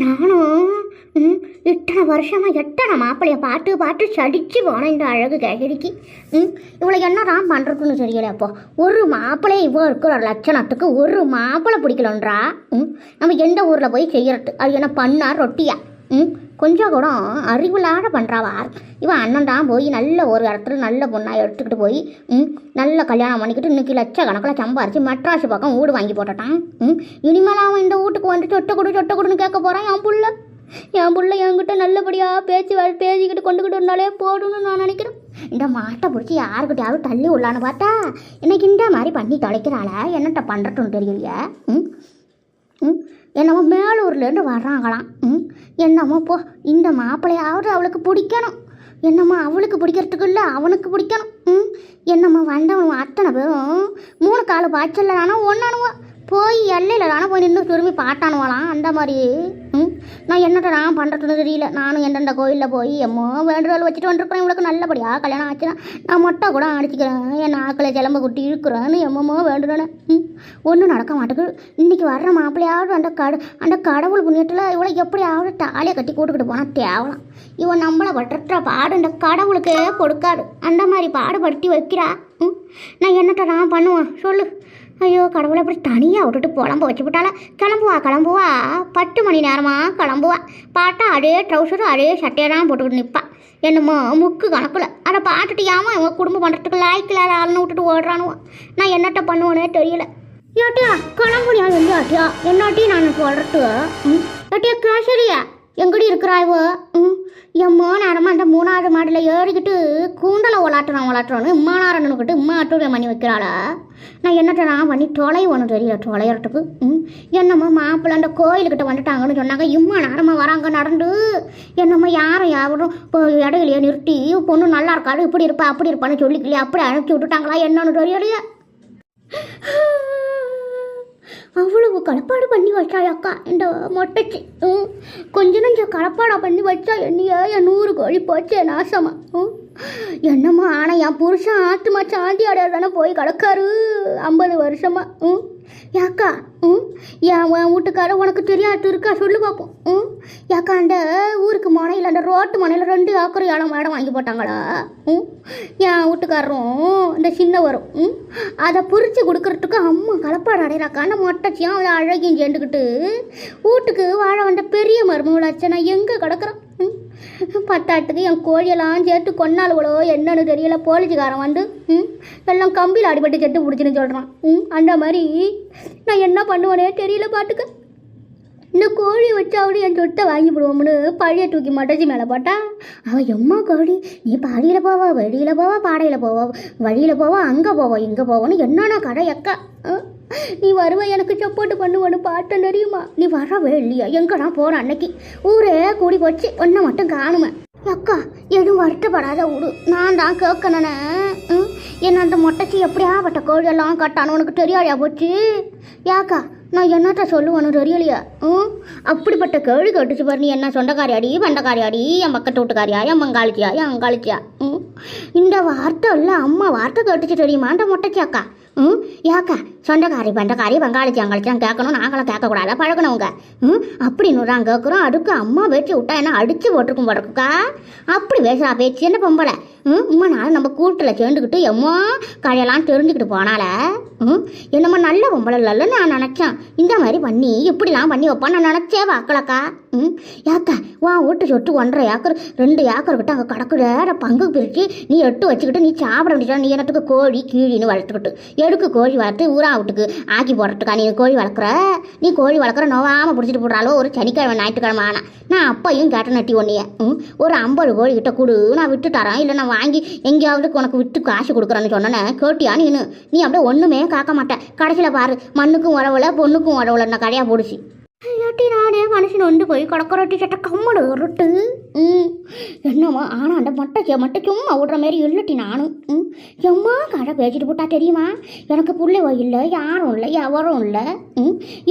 நானும் இத்தனை வருஷமாக எத்தனை மாப்பிள்ளைய பார்த்து பார்த்து சடிச்சு போனேன் இந்த அழகு கேசரிக்கு. இவ்வளோ என்னதான் பண்ணுறதுன்னு தெரியல. அப்போ ஒரு மாப்பிள்ளை இவ்வளோ இருக்கிற லட்சணத்துக்கு ஒரு மாப்பிள்ளை பிடிக்கலன்றா. நம்ம எந்த ஊரில் போய் செய்யறது? அது என்ன பண்ணா ரொட்டியா? கொஞ்சம் கூட அறிவில்லாத பண்ணுறாவா. இவன் அண்ணன் தான் போய் நல்ல ஒரு இடத்துல நல்ல பொண்ணாக எடுத்துக்கிட்டு போய் நல்ல கல்யாணம் பண்ணிக்கிட்டு இன்றைக்கி லட்சக்கணக்கில் சம்பாரிச்சு மெட்ராஸ் பக்கம் வீடு வாங்கி போட்டுட்டான். இனிமேல் அவன் இந்த வீட்டுக்கு வந்து சொட்டை கொடுன்னு கேட்க போகிறான். என் புள்ள என்கிட்ட நல்லபடியாக பேசிக்கிட்டு கொண்டுக்கிட்டு இருந்தாலே போடுன்னு நான் நினைக்கிறேன். இந்த மாட்டை பிடிச்சி யாருக்கிட்டையாவது தள்ளி விடலான்னு பார்த்தா எனக்கு இந்த மாதிரி பண்ணி தொலைக்கிறாள. என்னட்ட பண்ணுறதுன்னு தெரியலையே. என்னமோ மேலூர்லேருந்து வர்றாங்களாம். என்னமோ போ, இந்த மாப்பிள்ளையாவது அவளுக்கு பிடிக்கணும். என்னம்மா அவளுக்கு பிடிக்கிறதுக்கு இல்லை, அவனுக்கு பிடிக்கணும். என்னம்மா வந்தவன் அத்தனை பேரும் 3 கால் பாய்ச்சல் தானே ஒன்றானுவா போய் எல்லையில் தானே போய் நின்று திரும்பி பாட்டானுவாலாம். அந்த மாதிரி நான் என்னட்ட நான் பண்ணுறதுன்னு தெரியல. நானும் எந்தெந்த கோயிலில் போய் எம்மோ வேண்டுதல் வச்சுட்டு வந்துருக்குறேன். இவளுக்கு நல்லபடியாக கல்யாணம் ஆச்சுன்னா நான் மொட்டை கூட அடிச்சிக்கிறேன், என் நாக்கில் சிலம்பு குட்டி இருக்கிறேன்னு எம்மோ வேண்டுறேன்னு ஒன்றும் நடக்க மாட்டேங்குது. இன்றைக்கி வர்ற மாப்பிள்ளையாவது அந்த கடவுள் புண்ணியத்தில் இவளை எப்படியாவது தாலியை கட்டி கூட்டுக்கிட்டு போனால் தேவலாம். இவன் நம்மளை பட்டுற பாடு இந்த கடவுளுக்கே கொடுக்காது. அந்த மாதிரி பாடுபடுத்தி வைக்கிறா. நான் என்னட்ட நான் பண்ணுவேன் சொல்லு? ஐயோ கடவுளை அப்படி தனியாக விட்டுட்டு புலம்ப வச்சு விட்டால. கிளம்புவா 10 மணி நேரமாக கிளம்புவா. பார்த்தா அதே ட்ரௌசரு அதே சட்டையை தான் போட்டுக்கிட்டு நிற்பான். என்னமோ முக்கு கணக்கில் அதை பார்த்துட்டு ஏமா இவன் குடும்பம் பண்ணுறதுக்கு லாய்க்கில்லாத ஆளுன்னு விட்டுட்டு ஓடுறானுவான். நான் என்னட்ட பண்ணுவேனே தெரியல. ஏட்டியா கிளம்புனியா எங்கேயாட்டியா என்னாட்டி நான் சொல்கிறட்டு? ஏட்டியா கேசரியா எங்கடி இருக்கிறாய்வோ? எம்மா நேரமாக அந்த 3வது மாடியில் ஏறிக்கிட்டு கூண்டலை ஒலாட்டுறான்னு இம்மா நேரம்னுக்கிட்டு இம்மா அட்டுடைய பண்ணி வைக்கிறாளா. நான் என்னட்ட நான் பண்ணி தொலைவணும் தெரியல தொலைகிறதுக்கு. என்னம்மா மாப்பிள்ளை அந்த கோயிலுக்கிட்ட வந்துட்டாங்கன்னு சொன்னாங்க. இம்மா நேரமாக வராங்க நடந்து. என்னம்மா யாரும் இப்போ இடையிலையே நிறுத்தி பொண்ணு நல்லா இருக்காது இப்படி இருப்பா அப்படி இருப்பான்னு சொல்லிக்கலையே அப்படி அனுப்பிச்சி விட்டுட்டாங்களா என்னன்னு தெரியலையே. அவ்வளவு கலப்பாடு பண்ணி வச்சாள் அக்கா இந்த மொட்டைச்சி. கொஞ்சம் கலப்பாடாக பண்ணி வச்சா என்னையா என் 100 கோழி போச்சே நாசமா. என்னம்மா ஆனால் என் புருஷன் ஆத்துமா சாந்தி அடையார் தானே போய் கிடக்காரு 50 வருஷமா. யாக்கா என் வீட்டுக்கார உனக்கு தெரியாது இருக்கா சொல்லு பார்ப்போம். யாக்கா அந்த ஊருக்கு முனையில் அந்த ரோட்டு முனையில் 2 ஏக்கர் இடம் வாங்கி போட்டாங்களா. என் வீட்டுக்காரரும் இந்த சின்ன வரும் அதை பிரித்து கொடுக்கறதுக்கு அம்மா கலப்பாடு அடையிறாக்கா. அந்த மொட்டைச்சியும் அதை அழகியும் சேர்ந்துக்கிட்டு வீட்டுக்கு வாழ வந்த பெரிய மருமகளாச்சு. நான் எங்கே கிடக்குறேன்? பத்தாட்டுக்கு என் கோழியெல்லாம் சேர்த்து கொன்னாலுகளோ என்னன்னு தெரியல. போலீஸ்காரன் வந்து எல்லாம் கம்பியில் அடிபட்டு செட்டு பிடிச்சின்னு சொல்கிறான். அந்த மாதிரி நான் என்ன பண்ணுவேனே தெரியல. பார்த்துக்க இந்த கோழி வச்சாவது என் சொத்தை வாங்கி போடுவோம்னு பழைய தூக்கி மட்டச்சி மேலே போட்டா அவள் எம்மா கோழி நீ பாடியில் போவா வெளியில் போவா பாடையில் போவா வழியில் போவா அங்கே போவா இங்கே போவோன்னு என்னன்னா கடை அக்கா. நீ வருவ எனக்கு சப்போர்ட் பண்ணுவேன்னு பார்த்தேன் தெரியுமா. நீ வரவே இல்லையா? எங்கே நான் போகிறேன் அன்னைக்கு ஊரே கூடி போச்சு ஒன்றை மட்டும் காணுமே. அக்கா எதுவும் வருத்தப்படாத விடு. நான் தான் கேட்கணுன்னு என்ன அந்த மொட்டைச்சி எப்படியாப்பட்ட கோழியெல்லாம் கட்டானு உனக்கு தெரியாதையா போச்சு. யாக்கா நான் என்னட்ட சொல்லுவேன்னு தெரியலையா. அப்படிப்பட்ட கேள்வி கேட்டுச்சு பாரு. நீ என்ன சொந்தக்காரியாடி பண்டக்காரியாடி என் பக்கத்து வீட்டுக்காரியா என் மங்காளிச்சியா என் அங்காளிச்சியா? இந்த வார்த்தை இல்லை அம்மா வார்த்தை கேட்டுச்சு தெரியுமா அந்த மொட்டைச்சி அக்கா. யாக்கா சொந்தக்காரி பண்டக்காரி பங்காளிச்சி அங்காளிச்சான் கேட்கணும் நாங்களாம் கேட்கக்கூடாதா பழகணவங்க அப்படின்னு தான் கேட்குறோம். அதுக்கு அம்மா பேச்சு விட்டா என்ன அடித்து போட்டிருக்கும் போட்டிருக்குக்கா. அப்படி பேசுகிறா பேச்சு என்ன பொம்பளை. உம்மா நாள் நம்ம கூட்டில் சேர்ந்துக்கிட்டு எம்மோ கடையெல்லாம் தெரிஞ்சுக்கிட்டு போனால என்னம்மா நல்ல பொம்பளை இல்லைன்னு நான் நினச்சேன். இந்த மாதிரி பண்ணி இப்படிலாம் பண்ணி வைப்பான்னு நான் நினச்சே வாக்கலக்கா. யாக்கா வீட்டு சொட்டு 1.5 ஏக்கர் 2 ஏக்கர் கிட்ட அங்கே கிடக்குற பங்கு பிரித்து நீ எட்டு வச்சுக்கிட்டு நீ சாப்பிட வேண்டியதா. நீ என்னத்துக்கு கோழி கீழின்னு வளர்த்துக்கிட்டு எதுக்கு கோழி வளர்த்து ஊரா வீட்டுக்கு ஆக்கி போடுறதுக்கா? நீ கோழி வளர்க்குற நோவாமல் பிடிச்சிட்டு போடுறாலோ ஒரு சனிக்கிழமை ஞாயிற்றுக்கிழமை. ஆனால் நான் அப்பையும் கேட்ட நட்டி ஒன்றைய ஒரு 50 கோழி கிட்ட கொடு நான் விட்டு தரேன் இல்லை நான் வாங்கி எங்கேயாவது உனக்கு விட்டு காசு கொடுக்குறேன்னு சொன்னேன். கேட்டியா நீ அப்படியே ஒன்றுமே காக்க மாட்டேன். கடைசியில் பாரு மண்ணுக்கும் உறவுல பொண்ணுக்கும் உறவுல நான் கடையாக போடுச்சு. இல்லாட்டி நானே மனுஷன் வந்து போய் கடற்கரட்டி சட்டை கம்மடு ரொட்டு என்னம்மா ஆனால் அந்த மட்டை சும்மா விடுற மாரி இல்லட்டி நானும் எம்மா கடை பேசிட்டு போட்டா தெரியுமா எனக்கு பிள்ளைவோ இல்லை யாரும் இல்லை எவரும் இல்லை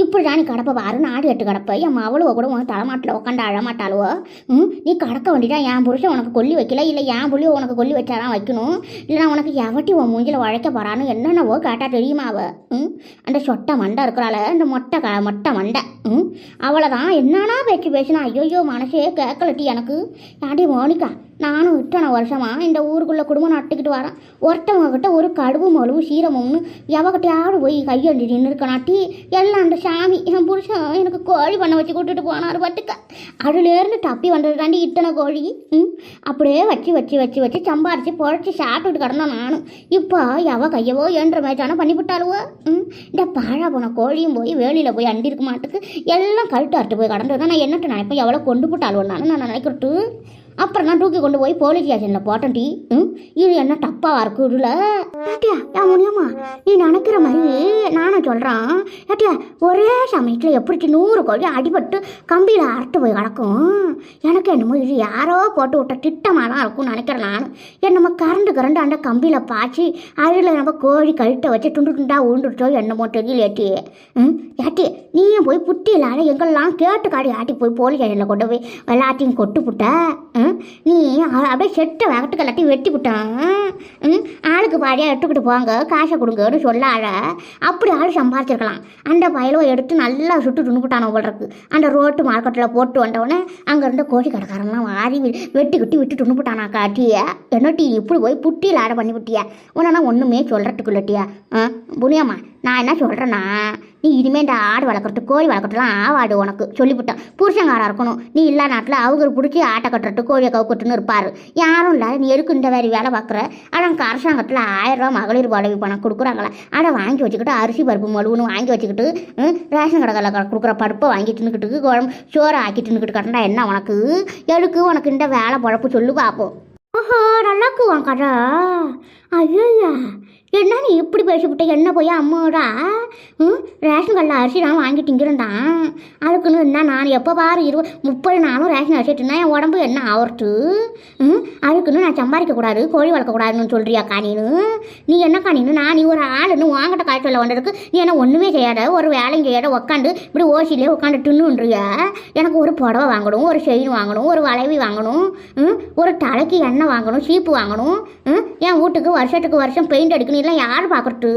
இப்படி தான் நீ கடப்பை பாரு நாடு எட்டு கடப்பை என் அவளுவோ கூட உனக்கு தலைமாட்டில் உட்காந்து அழமாட்டாளுவோ நீ கடக்க வேண்டியதா என் புருஷன் உனக்கு கொல்லி வைக்கல இல்லை என் புள்ளியோ உனக்கு கொல்லி வச்சாதான் வைக்கணும் இல்லைனா உனக்கு எவட்டி உன் மூஞ்சில் உழைக்க போகிறான்னு என்னென்னவோ கேட்டால் தெரியுமா அவ அந்த சொட்டை மண்டை இருக்கிறாள் அந்த மொட்டை மண்டை அவ்வளோதான் என்னன்னா பேசினா ஐயோ மனசே கேட்கலட்டி எனக்கு யாண்டி மோனிக்கா நானும் இத்தனை வருஷமா இந்த ஊருக்குள்ளே குடும்பம் நட்டுக்கிட்டு வரேன் ஒருத்தவங்க கிட்ட ஒரு கடுவு மழுவு சீரமும்னு எவகிட்டையாவது போய் கையெழுந்து நின்று இருக்கனாட்டி எல்லாம் அந்த சாமி என் புருஷன் எனக்கு கோழி பண்ண வச்சு கூட்டுட்டு போனார் பட்டுக்க அதுலேருந்து தப்பி வந்தது தாண்டி இத்தனை கோழி அப்படியே வச்சு சம்பாரிச்சு பொழைச்சி சாப்பிட்டுட்டு கிடந்தேன் நானும் இப்போ எவ கையவோ என்ற மேய்ச்சானா பண்ணிவிட்டாளுவோ இந்த பாழா போன கோழியும் போய் வேலியில் போய் அண்டி இருக்க மாட்டுக்கு எல்லாம் கழுட்டு அறுத்து போய் கடந்தது தான் நான் என்னட்டு நினைப்பேன் எவ்வளோ கொண்டு போட்டாளுவோன்னு நான் நினைக்கிறட்டு அப்புறம் நான் தூக்கி கொண்டு போய் போலீஸ் ஸ்டேஷனில் போட்டேன் டி இது என்ன தப்பாக இருக்குதுல ஏட்டியா ஏன் முடியுமா நீ நினைக்கிற மாதிரி நானும் சொல்கிறேன் ஏட்டியா ஒரே சமயத்தில் எப்படி 100 கோழி அடிபட்டு கம்பியில் அறுத்து போய் கிடக்கும் எனக்கு என்னமோ இது யாரோ போட்டு விட்ட திட்டமாக தான் இருக்கும்னு நினைக்கிறேன் நான் என்னமோ கரண்டு அந்த கம்பியில் பாய்ச்சி அதில் நம்ம கோழி கழுத்தை வச்சு துண்டா உண்டுட்டோ என்னமோ தெரியல ஏட்டி ஏட்டி நீயும் போய் புட்டி இல்லாத எங்கெல்லாம் கேட்டு காடி ஆட்டி போய் போலீஸ் ஸ்டேஷனில் கொண்டு போய் எல்லாத்தையும் கொட்டு புட்ட நீ அப்படியே செட்டை வேகத்துக்கு எல்லாத்தையும் வெட்டி விட்டான் ஆளுக்கு பாடியாக எடுத்துக்கிட்டு போங்க காசை கொடுங்கன்னு சொல்லாத அப்படி ஆள் சம்பாதிச்சிருக்கலாம் அந்த பயலவை எடுத்து நல்லா சுட்டு துணுப்புட்டானோ போடுறதுக்கு அந்த ரோட்டு மார்க்கெட்டில் போட்டு வந்தவொடனே அங்கே இருந்த கோழி கடைக்காரன்லாம் வாரி வெட்டி விட்டு துணுப்புட்டானா காட்டிய என்ன டீ இப்படி போய் புட்டியில் ஆட பண்ணி விட்டியா உன்னா ஒன்றுமே சொல்கிறதுக்கு இல்லட்டியா புனியம்மா நான் என்ன சொல்கிறேன்னா நீ இனிமேல் இந்த ஆடு வளர்க்குறது கோழி வளர்க்குறதுலாம் ஆவாடு உனக்கு சொல்லிவிட்டேன் புருஷங்காராக இருக்கணும் நீ இல்லா நாட்டில் அவங்க பிடிச்சி ஆட்டை கட்டுறது கோழியை கவுக்கட்டுன்னு இருப்பார் யாரும் இல்லை நீ எதுக்கு இந்த வேறு வேலை பார்க்குற ஆனால் அரசாங்கத்தில் 1000 ரூபா மகளிர் உதவி பணம் கொடுக்குறாங்களே அதை வாங்கி வச்சுக்கிட்டு அரிசி பருப்பு மழுவுன்னு வாங்கி வச்சுக்கிட்டு ரேஷன் கடைகளில் கொடுக்குற பருப்பை வாங்கி தின்னுக்கிட்டு குழம்பு சோறை ஆக்கி தின்னுக்கிட்டு கட்டினா என்ன உனக்கு எதுக்கு உனக்கு இந்த வேலை பழப்பு சொல்லு பார்ப்போம் ஓஹோ நல்லாக்குவான் கடை ஐயா என்ன நீ இப்படி பேசிவிட்ட என்ன போய் அம்மாடா ரேஷன் கடையில் அரிசி நான் வாங்கி திங்கிறேன்டான் அதுக்குன்னு என்ன நான் எப்போ பாரு 30 நாளும் ரேஷன் அரிசி எடுத்துனா என் உடம்பு என்ன ஆவர்த்து அதுக்குன்னு நான் சம்பாதிக்கக்கூடாது கோழி வளர்க்கக்கூடாதுன்னு சொல்கிறியாக்கா நீ என்னக்கா நீ ஒரு ஆளுன்னு வாங்கிட்ட காய்ச்சலில் வந்ததுக்கு நீ என்ன ஒன்றுமே செய்யாத ஒரு வேலையும் செய்யாத உட்காந்து இப்படி ஓசிலே உட்காந்து தின்னுன்றிய எனக்கு ஒரு புடவை வாங்கணும் ஒரு செயின் வாங்கணும் ஒரு வளைவி வாங்கணும் ஒரு தலைக்கு எண்ணெய் வாங்கணும் சீப்பு வாங்கணும் என் வீட்டுக்கு வருஷம் பெயிண்ட் அடிக்கணும் இல்லை யார் பார்க்குறது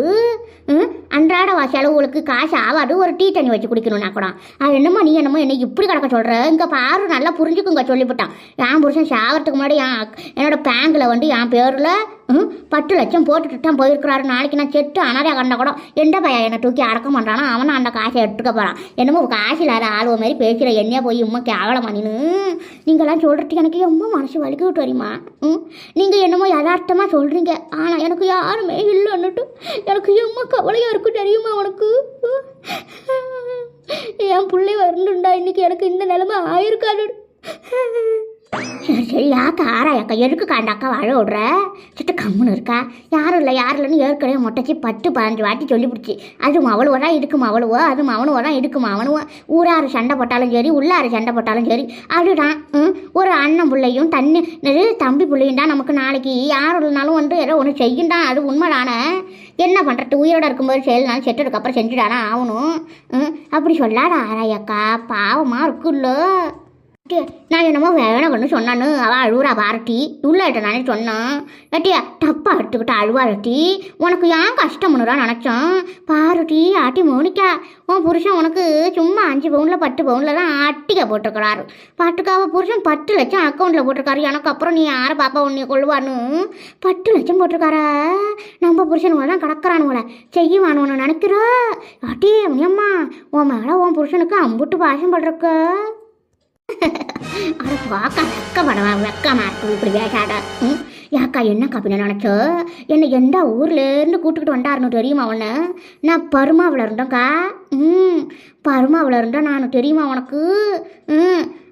அன்றாட செலவுகளுக்கு காசு ஆகாது ஒரு டீ தண்ணி வச்சு குடிக்கணும்னா கூட அது என்னமோ நீ என்னமோ என்னை இப்படி கிடக்க சொல்கிற இங்கே பாரு நல்லா புரிஞ்சுக்குங்க சொல்லிவிட்டான் என் புருஷன் சாகிறதுக்கு முன்னாடி என்னோட பேங்கில் வந்து என் பேரில் 10 லட்சம் போட்டுட்டு தான் போயிருக்கிறாரு நாளைக்கு நான் செட்டு அனாதையாக கண்ட கூட எந்த பையன் என்னை தூக்கி அடக்க பண்ணுறானோ அவனை அந்த காசை எடுத்துக்க போகிறான் என்னமோ காசு இல்லாத ஆளுவ மாதிரி பேசுகிற என்னையா போய் உண்மை கேவலம் பண்ணின்னு நீங்களாம் சொல்கிறதுக்கு எனக்கு ரொம்ப மனசு வலிக்க விட்டு வரீமா நீங்கள் என்னமோ யதார்த்தமாக சொல்கிறீங்க ஆனால் எனக்கு யாருமே இல்லைன்னுட்டு எனக்கு எம்மா கவலையாக இருக்கும் தெரியுமா உனக்கு என் பிள்ளை வரணுண்டா இன்னைக்கு எனக்கு இந்த நிலைமை ஆயிருக்காது சரி யாக்கா ஆராயாக்கா எதுக்குக்கா அந்த அக்கா வாழ விடுற சிட்ட கம்முன்னு இருக்கா யாரும் இல்லைன்னு ஏற்கனவே மொட்டைச்சி 10-15 வாட்டி சொல்லிப்பிடிச்சி அதுவும் அவ்வளோ தான் இருக்குமா அவ்வளவோ அதுவும் அவனுவோ தான் இருக்குமா அவனுவோ ஊராறு சண்டை போட்டாலும் சரி உள்ளாறு சண்டை போட்டாலும் சரி அதுதான் ஒரு அண்ணன் பிள்ளையும் தம்பி பிள்ளையும் தான் நமக்கு நாளைக்கு யாரும் இல்லைனாலும் வந்து ஏதோ ஒன்று செய்யும் தான் அது உண்மைதானே என்ன பண்ணுறது உயிரோட இருக்கும்போது செய்யலாம் செட்டதுக்கப்புறம் செஞ்சுட்டானா ஆகணும் அப்படி சொல்லாத ஆராயாக்கா பாவமாக இருக்குல்ல நான் என்னமோ வேணாம்னு சொன்னான்னு அவள் அழுவுறா பாரட்டி உள்ளிட்ட நானே சொன்னான் ஏட்டியா தப்பா எடுத்துக்கிட்ட அழுவாரட்டி உனக்கு ஏன் கஷ்டம்னுடா நினச்சோம் பாருட்டி ஆட்டி மோனிக்கா உன் புருஷன் உனக்கு சும்மா 5 பவுனில் 10 பவுனில் தான் ஆட்டிக்க போட்டிருக்கிறாரு பாட்டுக்காவ புருஷன் 10 லட்சம் அக்கௌண்ட்டில் போட்டிருக்காரு எனக்கு அப்புறம் நீ யாரை பாப்பா உன்னை கொள்வான்னு 10 லட்சம் போட்டிருக்காரா நம்ம புருஷனுங்களை தான் கிடக்கிறானுங்கள செய்யுவானுன்னு நினைக்கிற ஆட்டி அம்மா உன் மேலே உன் புருஷனுக்கு அம்புட்டு பாசம் படுறக்க அட வாக்கா வெக்கமா இருக்கு இப்படி வேசாட யாக்கா என்னக்கா அப்படின்னு நினச்சோ என்னை எந்த ஊர்லேருந்து கூட்டுக்கிட்டு வந்தாருன்னு தெரியுமா உன்னை நான் பருமாவில் இருந்தேன்க்கா பருமாவில் இருந்தேன் நான் தெரியுமா உனக்கு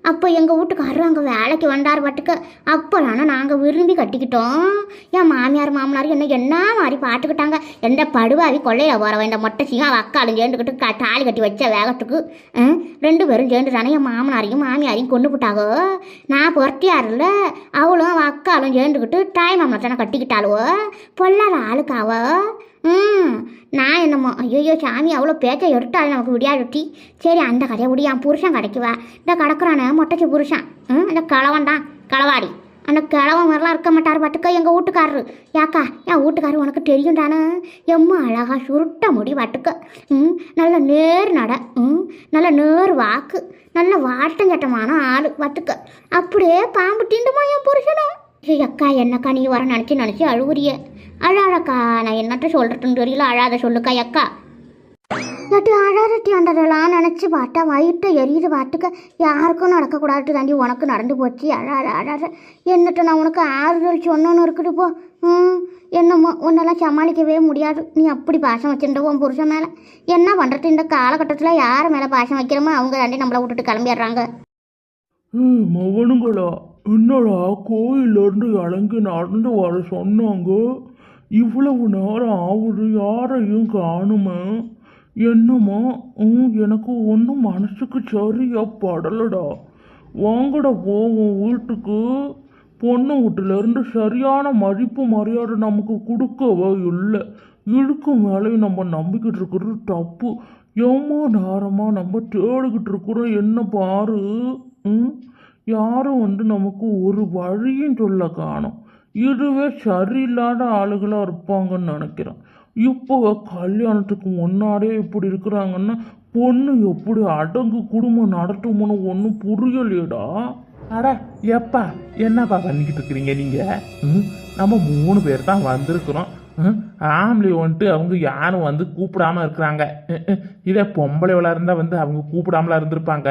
அப்போ எங்கள் வீட்டுக்காரர் அங்கே வேலைக்கு வந்தார் பட்டுக்க. அப்போலான நாங்கள் விரும்பி கட்டிக்கிட்டோம். என் மாமியார் மாமனார் என்ன மாதிரி பார்த்துக்கிட்டாங்க. எந்த படுவாவி கொள்ளையில் போகிறவன் இந்த மொட்டைச்சியும் அவள் அக்காலும் சேர்ந்துக்கிட்டு தாலி கட்டி வச்ச வேகத்துக்கு 2 பேரும் சேர்ந்துட்டானே என் மாமனாரையும் மாமியாரையும் கொண்டு போட்டாகோ. நான் பொறுத்தியாரில்ல, அவளும் அவள் அக்காலும் சேர்ந்துக்கிட்டு தாய் மாமனார் கட்டிக்கிட்டாளுவோ. பொல்லாத ஆளுக்காவோ. நான் என்னமோ ஐயோ சாமி அவ்வளோ பேச்சை எடுத்தாலும் நமக்கு விடியாடுட்டி. சரி அந்த கதையை விடியான் புருஷன் கிடைக்குவா. இந்த கிடக்குறானே மொட்டைச்சி புருஷன், அந்த கிழவன் தான் களவாடி. அந்த கிழவன் மாதிரிலாம் இருக்க மாட்டார் பட்டுக்க எங்கள் வீட்டுக்காரரு. யாக்கா என் வீட்டுக்காரரு உனக்கு தெரியும் தானே, எம்மா அழகா சுருட்ட முடி பட்டுக்க, நல்ல நேர் நட, நல்ல நேர் வாக்கு, நல்ல வாட்டஞ்சட்டமான ஆள் பட்டுக்க. அப்படியே பாம்பு தீண்டுமா என் புருஷனும். அக்கா என்னக்கா நீ வர நினச்சி அழுகுறிய. அழாதக்கா, நான் என்னட்ட சொல்கிறதுன்னு தெரியல, அழாத சொல்லுக்கா அக்கா. இல்லாட்டி அழாதட்டி வந்ததெல்லாம் நினச்சி பார்த்தா வயிற்ற எரியுது பாட்டுக்க. யாருக்கும் நடக்கக்கூடாது தாண்டி உனக்கு நடந்து போச்சு. அழாத என்னட்ட நான் உனக்கு ஆறுதல் சொன்னோன்னு இருக்குது போ. என்னமோ உன்னெல்லாம் சமாளிக்கவே முடியாது. நீ அப்படி பாசம் வச்சுருந்த உன் புருஷன் மேலே. என்ன பண்ணுறது, இந்த காலகட்டத்தில் யார் மேலே பாசம் வைக்கிறோமோ அவங்க தாண்டி நம்மளை விட்டுட்டு கிளம்பிடுறாங்க. மவனுங்களா, என்னடா கோயிலேருந்து இறங்கி நடந்து வர சொன்னாங்க, இவ்வளவு நேரம் ஆகுது, யாரையும் காணுமே. என்னம்மா எனக்கு ஒன்றும் மனசுக்கு சரியா படலடா. வாங்கடா போவோம் வீட்டுக்கு. பொண்ணு வீட்டிலேருந்து சரியான மதிப்பு மரியாதை நமக்கு கொடுக்கவே இல்லை. இதுக்கும் மேலேயும் நம்ம நம்பிக்கிட்டு இருக்கிறது தப்பு. எவ்வளோ நேரமாக நம்ம தேடிக்கிட்டு இருக்கிறோம், என்ன பாரு. யாரும் நமக்கு ஒரு வழியும் சொல்ல காணும். இதுவே சரியில்லாத ஆளுகளாக இருப்பாங்கன்னு நினைக்கிறேன். இப்போ கல்யாணத்துக்கு முன்னாடியே இப்படி இருக்கிறாங்கன்னா பொண்ணு எப்படி அடங்கு குடும்பம் நடத்துமோன்னு ஒன்றும் புரியலையடா. அட எப்பா என்னப்பா பண்ணிக்கிட்டு இருக்கிறீங்க நீங்கள்? நம்ம 3 பேர் தான் வந்திருக்கிறோம். ஆம்பளை வந்துட்டு அவங்க யாரும் கூப்பிடாம இருக்கிறாங்க. இதே பொம்பளைவளாக இருந்தால் அவங்க கூப்பிடாமலாம் இருந்திருப்பாங்க.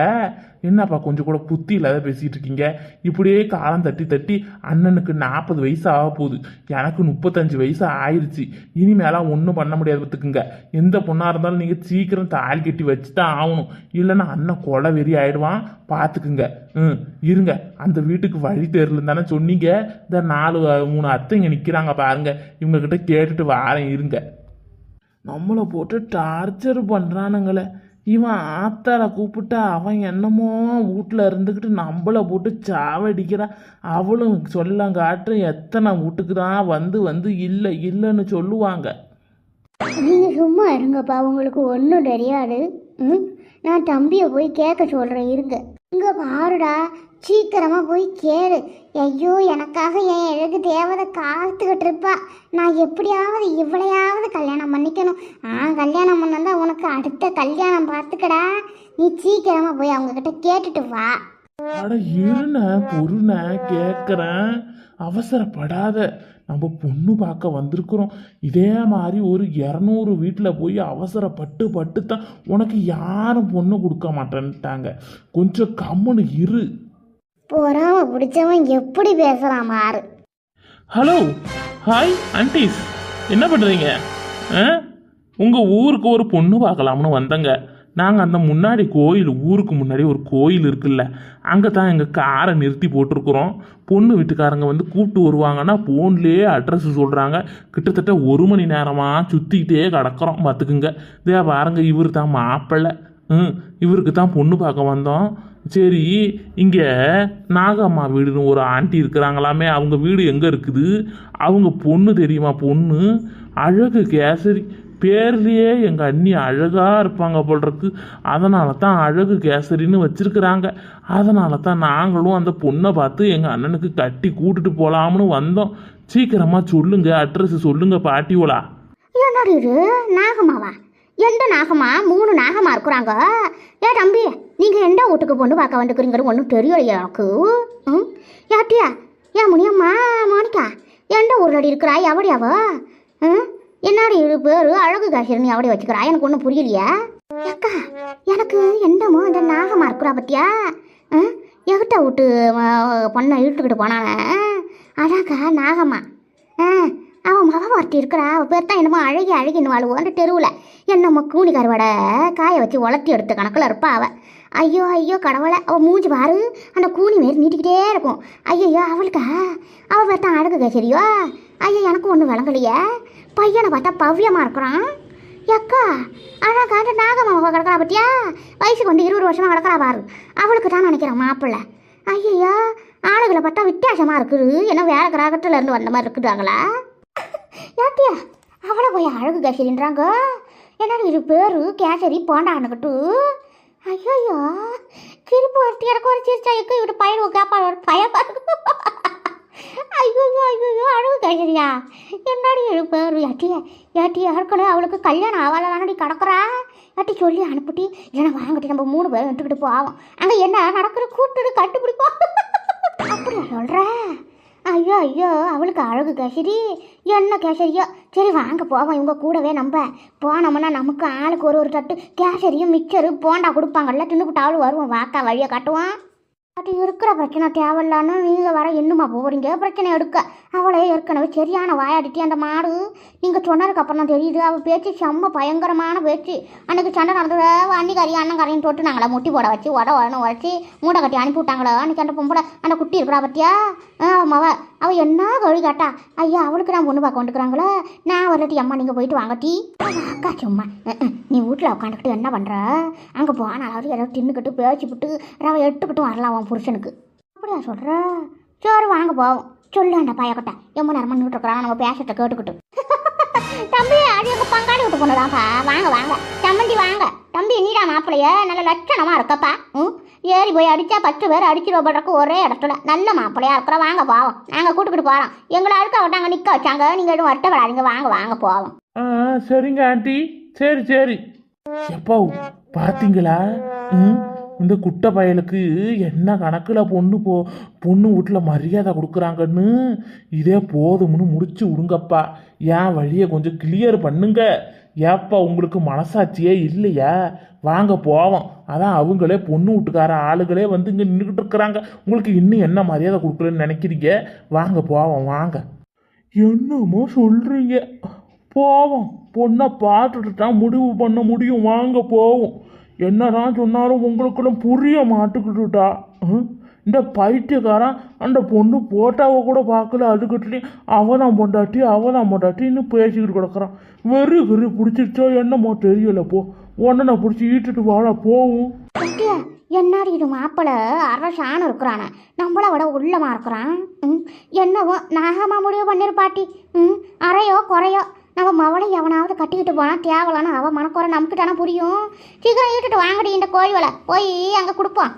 என்னப்பா கொஞ்சம் கூட புத்தி இல்லாத பேசிகிட்டு இருக்கீங்க. இப்படியே காலம் தட்டி தட்டி அண்ணனுக்கு 40 வயசு ஆக போகுது, எனக்கு 35 வயசு ஆயிடுச்சு. இனிமேலாம் ஒன்றும் பண்ண முடியாது பார்த்துக்குங்க. எந்த பொண்ணாக இருந்தாலும் நீங்கள் சீக்கிரம் தாலி கட்டி வச்சு தான் ஆகணும், இல்லைன்னா அண்ணன் கொலை வெறி ஆயிடுவான் பார்த்துக்குங்க. இருங்க, அந்த வீட்டுக்கு வழி தெரியலன்னு தானே சொன்னீங்க. இந்த 4-3 அத்தைங்க நிற்கிறாங்க பாருங்க, இவங்ககிட்ட கேட்டுட்டு வாரேன் இருங்க. நம்மளை போட்டு டார்ச்சர் பண்ணுறானுங்களே. இவன் ஆத்தாரை கூப்பிட்டா அவன் என்னமோ வீட்டில் இருந்துக்கிட்டு நம்மளை போட்டு சாவடிக்கிறான். அவளும் சொல்லங்காட்டு எத்தனை வீட்டுக்கு தான் வந்து இல்லை இல்லைன்னு சொல்லுவாங்க. நீங்கள் சும்மா இருங்கப்பா, உங்களுக்கு ஒன்றும் தெரியாது. நான் தம்பியை போய் கேட்க சொல்கிறேன் இருங்க. இங்கே பாருடா, சீக்கிரமாக போய் கேளு. ஐயோ எனக்காக என் அழகு தேவதை காத்துக்கிட்டு இருப்பா. நான் எப்படியாவது இவளையாவது கல்யாணம் பண்ணிக்கணும். கல்யாணம் பண்ணா உனக்கு அடுத்த கல்யாணம் பார்த்துக்கடா. நீ சீக்கிரமாக போய் அவங்கக்கிட்ட கேட்டுட்டு வா. அட இருன பொருண கேட்குறேன், அவசரப்படாத. நம்ம பொண்ணு பார்க்க வந்திருக்கிறோம். இதே மாதிரி ஒரு 200 வீட்டில் போய் அவசரப்பட்டு தான் உனக்கு யாரும் பொண்ணு கொடுக்க மாட்டேன்ட்டாங்க. கொஞ்சம் கம்முன்னு இரு. போறாம பிடிச்சவன் எப்படி பேசலாம் மாறு. ஹலோ, ஹாய் ஆன்டிஸ், என்ன பண்ணுறீங்க? உங்கள் ஊருக்கு ஒரு பொண்ணு பார்க்கலாம்னு வந்தங்க. நாங்கள் அந்த முன்னாடி ஊருக்கு முன்னாடி ஒரு கோயில் இருக்குல்ல, அங்கே தான் எங்கள் காரை நிறுத்தி போட்டிருக்குறோம். பொண்ணு வீட்டுக்காரங்க கூப்பிட்டு வருவாங்கன்னா ஃபோன்லேயே அட்ரஸ் சொல்கிறாங்க. கிட்டத்தட்ட 1 மணி நேரமாக சுற்றிக்கிட்டே கிடக்கிறோம் பார்த்துக்குங்க. இதே பாருங்க, இவர் தான் மாப்பிள்ளை. இவருக்கு தான் பொண்ணு பார்க்க வந்தோம். சரி, இங்கே நாகம்மா வீடுன்னு ஒரு ஆண்டி இருக்கிறாங்களாமே, அவங்க வீடு எங்கே இருக்குது? அவங்க பொண்ணு தெரியுமா? பொண்ணு அழகு கேசரி. பேர்லேயே எங்கள் அண்ணி அழகாக இருப்பாங்க போல் இருக்கு. அதனால தான் அழகு கேசரின்னு வச்சுருக்குறாங்க. அதனால தான் நாங்களும் அந்த பொண்ணை பார்த்து எங்கள் அண்ணனுக்கு கட்டி கூட்டிட்டு போகலாம்னு வந்தோம். சீக்கிரமாக சொல்லுங்க, அட்ரஸ் சொல்லுங்க பாட்டியோலா. என்னடி இது நாகமாவா? எந்த நாகமா? 3 நாகமா இருக்கிறாங்க. தம்பி, நீங்கள் எந்த வீட்டுக்கு பொண்ணு பார்க்க வந்துக்கிறீங்கன்னு ஒன்றும் தெரியலையா எனக்கு? யாட்டியா ஏன் முனியம்மா மோனிகா எந்த ஊரில் இருக்கிறா? எவடியாவோ? என்னடி இது பேர் அழகு காசிரன்னு எவடி வச்சுக்கிறா? எனக்கு ஒன்றும் புரியலையா? அக்கா, எனக்கு என்னமோ அந்த நாகமா இருக்கிறா பத்தியா? எகிட்ட விட்டு பொண்ணை இழுத்துக்கிட்டு போனானே, அதாக்கா நாகம்மா. அவன் மகன் ஒருத்தி இருக்கிறா, அவள் பேர் தான் என்னமோ அழகி அழகின்னு வாழுவோம் அந்த தெருவில். என்னமோ கூலி கருவாடை காய வச்சு உலர்த்தி எடுத்த கணக்கில் இருப்பா அவள். ஐயோ ஐயோ கடவுளை, அவள் மூஞ்சி பாரு அந்த கூனி மாரி நீட்டிக்கிட்டே இருக்கும். ஐயோ அவளுக்கா அவள் பேர் தான் அழகு கேசரியோ. ஐயோ எனக்கு ஒன்றும் விளங்கலையே. பையனை பார்த்தா பவ்யமாக இருக்கிறான். எக்கா அழகாக நாகமாவை கிடக்கிறா பத்தியா, வயசுக்கு வந்து 20 வருஷமாக கிடக்கிறா பாரு. அவளுக்கு தான் நினைக்கிறேன் மாப்பிள்ளை. ஐயோ ஆளுகளை பார்த்தா வித்தியாசமாக இருக்குது. என்ன வேற கிரகத்துல இருந்து வந்த மாதிரி இருக்குதாங்களா? யாத்தியா அவளை போய் அழகு கேசரின்றாங்க. என்னடி இது பேரு கேசரி போண்டான்னுக்கிட்டு. ஐயோ சிரிப்பு ஒருத்தி எனக்கு ஒரு சிரிச்சா இருக்கு. இவரு பையன் கேப்பா பயமா இருக்கு. ஐயோ ஐயோ அழகு கேசரியா என்னடி இது பேரு? ஏட்டி ஏற்கனவே அவளுக்கு கல்யாணம் ஆவால தானடி கிடக்குறா. ஏட்டி சொல்லி அனுப்பிட்டி ஏன்னா வாங்கிட்டு நம்ம 3 பேரும் எடுத்துக்கிட்டு போவோம். அங்கே என்ன நடக்கிற கூட்டுடு கண்டுபிடிப்போம். அப்படியா சொல்கிற? ஐயோ அவளுக்கு அழகு கேசரி என்ன கேசரியோ. சரி வாங்க போவோம் இவங்க கூடவே. நம்ம போனோம்னா நமக்கு ஆளுக்கு ஒரு தட்டு கேசரியும் மிக்சரு போண்டா கொடுப்பாங்கல்ல. தின்னுபிட்டு அவளும் வருவோம். வாக்கா வழியை காட்டுவான். அது இருக்கிற பிரச்சனை தேவையில்லான்னு நீங்கள் வர இன்னுமா போகிறீங்க பிரச்சனை எடுக்க. அவளே ஏற்கனவே சரியான வாயாடிட்டி அந்த மாடு. நீங்கள் சொன்னதுக்கப்புறம் தான் தெரியுது அவள் பேச்சு செம்ம பயங்கரமான பேச்சு. அன்றைக்கி சண்டை நடந்தது அன்னிக்காரி அண்ணங்காரின்னு தொட்டு நாங்களா முட்டி போட வச்சு உடச்சி மூட்டை கட்டி அனுப்பி விட்டாங்களோ. அன்றைக்கி அந்த பொம்பளை அந்த குட்டி இருக்கிறா பற்றியா அவள் என்ன கழி காட்டா. ஐயா அவளுக்கு நான் பொண்ணு பார்க்க வந்துக்கிறாங்களோ. நான் வரட்டி அம்மா நீங்கள் போயிட்டு வாங்கட்டி. அக்கா சும்மா நீ வீட்டில் உட்காந்துக்கிட்டு என்ன பண்ணுற? அங்கே போனாலும் ஏதோ தின்னுக்கிட்டு பேச்சுக்கிட்டு ரவை எடுத்துக்கிட்டு வரலாம் அவன் புருஷனுக்கு. அப்படியா சொல்கிற? சரி வாங்க போவோம். சொல்லு அந்த பையக்கிட்ட எம்ம நேரம் பண்ணிட்டு இருக்கிறான் நம்ம பேசத்தை கேட்டுக்கிட்டு. தம்பி அது எங்கள் பங்காளி விட்டு பொண்ணுதான்ப்பா. வாங்க வாங்க தம்பி வாங்க. தம்பி நீடா மாப்பிள்ளைய நல்ல லட்சணமாக இருக்கப்பா. ஏறி போய் அடித்தா 10 பேர் அடிச்சிருவப்படுறக்கு ஒரே இடத்துல நல்ல மாப்பிள்ளையா இருக்கிற. வாங்க போவோம். நாங்கள் கூட்டுக்கிட்டு போகிறோம். எங்களை அழுக்க விட்டாங்க நிற்க வச்சாங்க. நீங்கள் எதுவும் வருத்தப்படாதீங்க. வாங்க வாங்க போவோம். சரிங்க ஆண்டி. சரி எப்போ பார்த்தீங்களா இந்த குட்டை பயலுக்கு என்ன கணக்கில் பொண்ணு வீட்டில் மரியாதை கொடுக்குறாங்கன்னு. இதே போதும்னு முடிச்சு விடுங்கப்பா. என் வழியை கொஞ்சம் கிளியர் பண்ணுங்க. ஏப்பா உங்களுக்கு மனசாட்சியே இல்லையா? வாங்க போவோம். அதான் அவங்களே பொண்ணு வீட்டுக்கார ஆளுகளே வந்து இங்கே நின்றுக்கிட்டு இருக்கிறாங்க. உங்களுக்கு இன்னும் என்ன மரியாதை கொடுக்கலன்னு நினைக்கிறீங்க? வாங்க போவோம் வாங்க. என்னமோ சொல்கிறீங்க. போவோம். பொண்ணை பார்த்துட்டு தான் முடிவு பண்ண முடியும். வாங்க போவோம். என்னதான் சொன்னாலும் உங்களுக்கெல்லாம் புரிய மாட்டுக்கிட்டுட்டா. இந்த பைத்தியக்காரன் அந்த பொண்ணு போட்டாவை கூட பார்க்கல. அதுக்கிட்டே அவதான் பொண்டாட்டின்னு பேசிக்கிட்டு கிடக்குறான். வெறி பிடிச்சிருச்சோ என்னமோ தெரியல. போ உடனே பிடிச்சி ஈட்டுட்டு வாழ போவும். என்னாடி இது மாப்பிள்ளை அரசான இருக்கிறானே நம்மளை விட உள்ளமா இருக்கிறான். என்னவோ நாகமா முடிவு பண்ணிருப்பாட்டி. அறையோ குறையோ நம்ம மவளை எவனாவது கட்டிக்கிட்டு போனால் தேவலான்னு அவள் மனக்குறை நமக்கு தானே புரியும். சீக்கிரம் ஈட்டுட்டு வாங்கடி இந்த கோழி வலை போய் அங்கே கொடுப்போம்.